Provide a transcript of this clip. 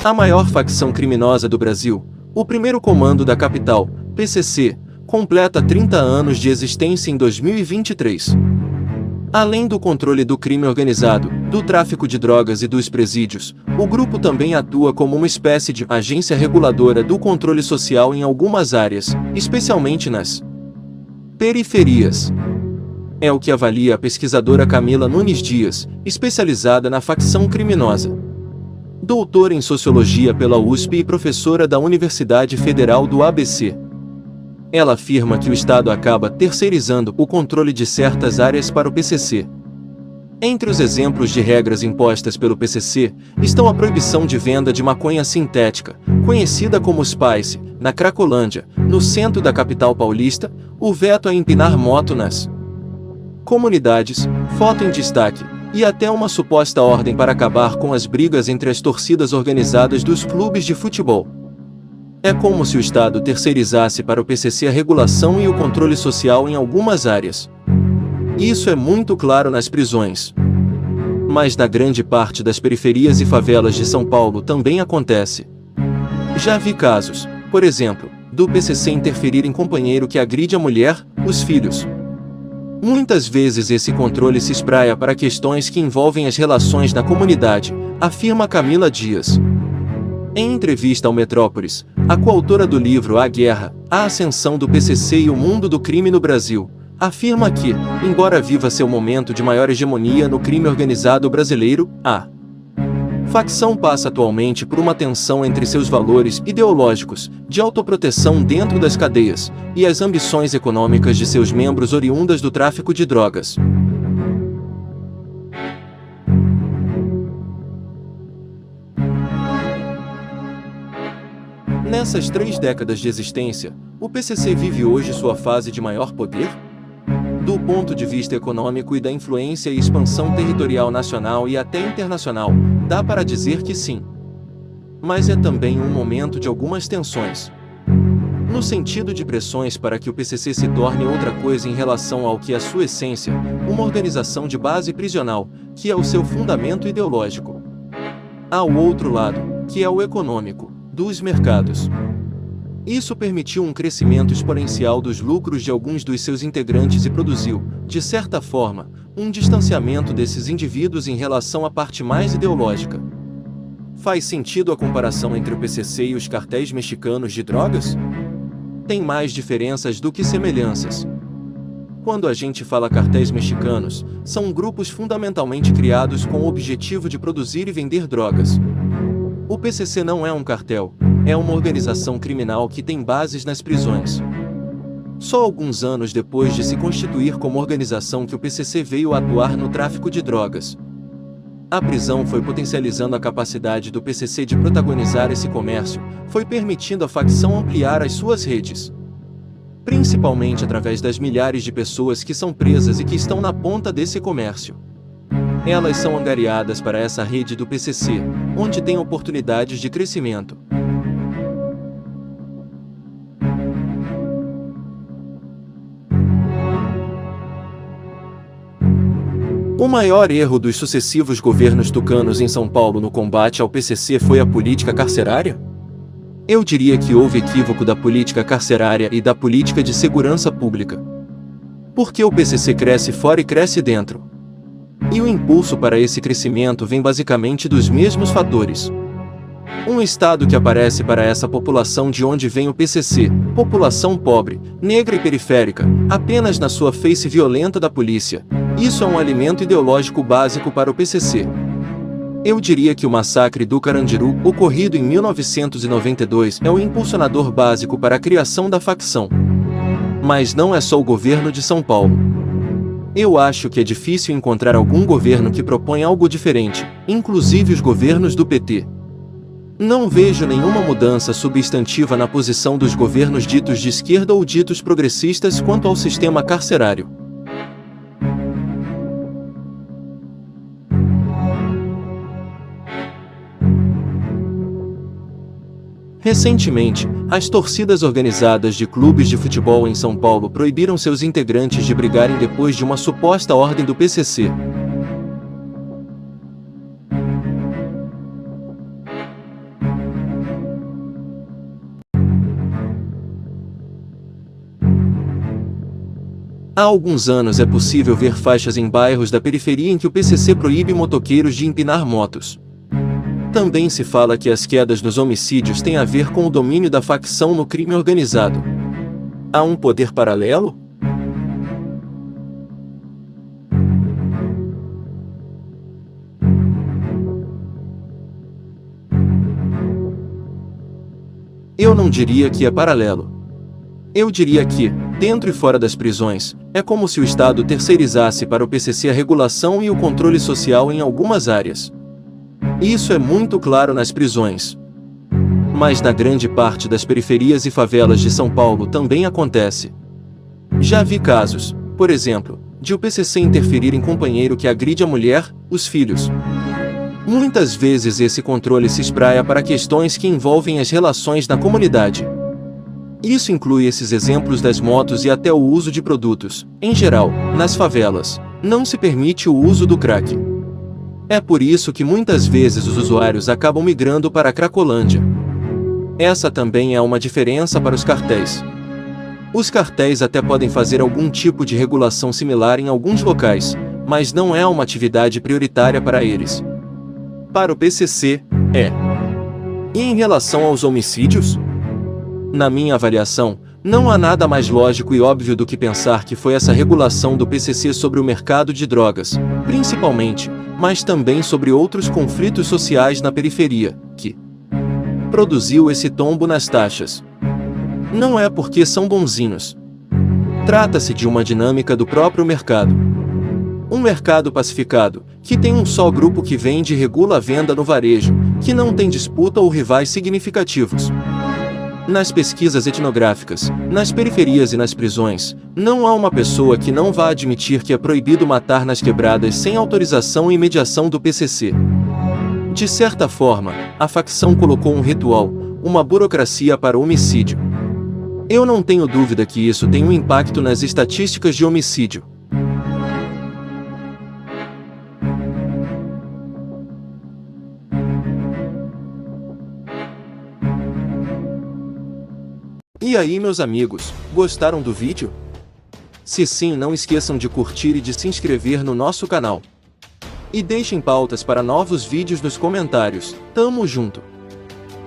A maior facção criminosa do Brasil, o primeiro comando da capital, PCC, completa 30 anos de existência em 2023. Além do controle do crime organizado, do tráfico de drogas e dos presídios, o grupo também atua como uma espécie de agência reguladora do controle social em algumas áreas, especialmente nas periferias. É o que avalia a pesquisadora Camila Nunes Dias, especializada na facção criminosa. Doutora em Sociologia pela USP e professora da Universidade Federal do ABC. Ela afirma que o Estado acaba terceirizando o controle de certas áreas para o PCC. Entre os exemplos de regras impostas pelo PCC, estão a proibição de venda de maconha sintética, conhecida como Spice, na Cracolândia, no centro da capital paulista, o veto a empinar moto nas comunidades, foto em destaque, e até uma suposta ordem para acabar com as brigas entre as torcidas organizadas dos clubes de futebol. É como se o Estado terceirizasse para o PCC a regulação e o controle social em algumas áreas. Isso é muito claro nas prisões. Mas na grande parte das periferias e favelas de São Paulo também acontece. Já vi casos, por exemplo, do PCC interferir em companheiro que agride a mulher, os filhos. Muitas vezes esse controle se espraia para questões que envolvem as relações na comunidade, afirma Camila Dias. Em entrevista ao Metrópolis, a coautora do livro A Guerra, a Ascensão do PCC e o Mundo do Crime no Brasil, afirma que, embora viva seu momento de maior hegemonia no crime organizado brasileiro, a facção passa atualmente por uma tensão entre seus valores ideológicos, de autoproteção dentro das cadeias, e as ambições econômicas de seus membros oriundas do tráfico de drogas. Nessas 3 décadas de existência, o PCC vive hoje sua fase de maior poder? Do ponto de vista econômico e da influência e expansão territorial nacional e até internacional, dá para dizer que sim. Mas é também um momento de algumas tensões. No sentido de pressões para que o PCC se torne outra coisa em relação ao que é sua essência, uma organização de base prisional, que é o seu fundamento ideológico. Há o outro lado, que é o econômico, dos mercados. Isso permitiu um crescimento exponencial dos lucros de alguns dos seus integrantes e produziu, de certa forma, um distanciamento desses indivíduos em relação à parte mais ideológica. Faz sentido a comparação entre o PCC e os cartéis mexicanos de drogas? Tem mais diferenças do que semelhanças. Quando a gente fala cartéis mexicanos, são grupos fundamentalmente criados com o objetivo de produzir e vender drogas. O PCC não é um cartel, é uma organização criminal que tem bases nas prisões. Só alguns anos depois de se constituir como organização que o PCC veio a atuar no tráfico de drogas. A prisão foi potencializando a capacidade do PCC de protagonizar esse comércio, foi permitindo à facção ampliar as suas redes. Principalmente através das milhares de pessoas que são presas e que estão na ponta desse comércio. Elas são angariadas para essa rede do PCC, onde tem oportunidades de crescimento. O maior erro dos sucessivos governos tucanos em São Paulo no combate ao PCC foi a política carcerária? Eu diria que houve equívoco da política carcerária e da política de segurança pública. Porque o PCC cresce fora e cresce dentro. E o impulso para esse crescimento vem basicamente dos mesmos fatores. Um Estado que aparece para essa população de onde vem o PCC, população pobre, negra e periférica, apenas na sua face violenta da polícia. Isso é um alimento ideológico básico para o PCC. Eu diria que o massacre do Carandiru, ocorrido em 1992, é o impulsionador básico para a criação da facção. Mas não é só o governo de São Paulo. Eu acho que é difícil encontrar algum governo que propõe algo diferente, inclusive os governos do PT. Não vejo nenhuma mudança substantiva na posição dos governos ditos de esquerda ou ditos progressistas quanto ao sistema carcerário. Recentemente, as torcidas organizadas de clubes de futebol em São Paulo proibiram seus integrantes de brigarem depois de uma suposta ordem do PCC. Há alguns anos é possível ver faixas em bairros da periferia em que o PCC proíbe motoqueiros de empinar motos. Também se fala que as quedas nos homicídios têm a ver com o domínio da facção no crime organizado. Há um poder paralelo? Eu não diria que é paralelo. Eu diria que, dentro e fora das prisões, é como se o Estado terceirizasse para o PCC a regulação e o controle social em algumas áreas. Isso é muito claro nas prisões. Mas na grande parte das periferias e favelas de São Paulo também acontece. Já vi casos, por exemplo, de o PCC interferir em companheiro que agride a mulher, os filhos. Muitas vezes esse controle se espraia para questões que envolvem as relações na comunidade. Isso inclui esses exemplos das motos e até o uso de produtos. Em geral, nas favelas, não se permite o uso do crack. É por isso que muitas vezes os usuários acabam migrando para a Cracolândia. Essa também é uma diferença para os cartéis. Os cartéis até podem fazer algum tipo de regulação similar em alguns locais, mas não é uma atividade prioritária para eles. Para o PCC, é. E em relação aos homicídios? Na minha avaliação, não há nada mais lógico e óbvio do que pensar que foi essa regulação do PCC sobre o mercado de drogas, principalmente, mas também sobre outros conflitos sociais na periferia, que produziu esse tombo nas taxas. Não é porque são bonzinhos. Trata-se de uma dinâmica do próprio mercado. Um mercado pacificado, que tem um só grupo que vende e regula a venda no varejo, que não tem disputa ou rivais significativos. Nas pesquisas etnográficas, nas periferias e nas prisões, não há uma pessoa que não vá admitir que é proibido matar nas quebradas sem autorização e mediação do PCC. De certa forma, a facção colocou um ritual, uma burocracia para o homicídio. Eu não tenho dúvida que isso tem um impacto nas estatísticas de homicídio. E aí, meus amigos, gostaram do vídeo? Se sim, não esqueçam de curtir e de se inscrever no nosso canal. E deixem pautas para novos vídeos nos comentários. Tamo junto!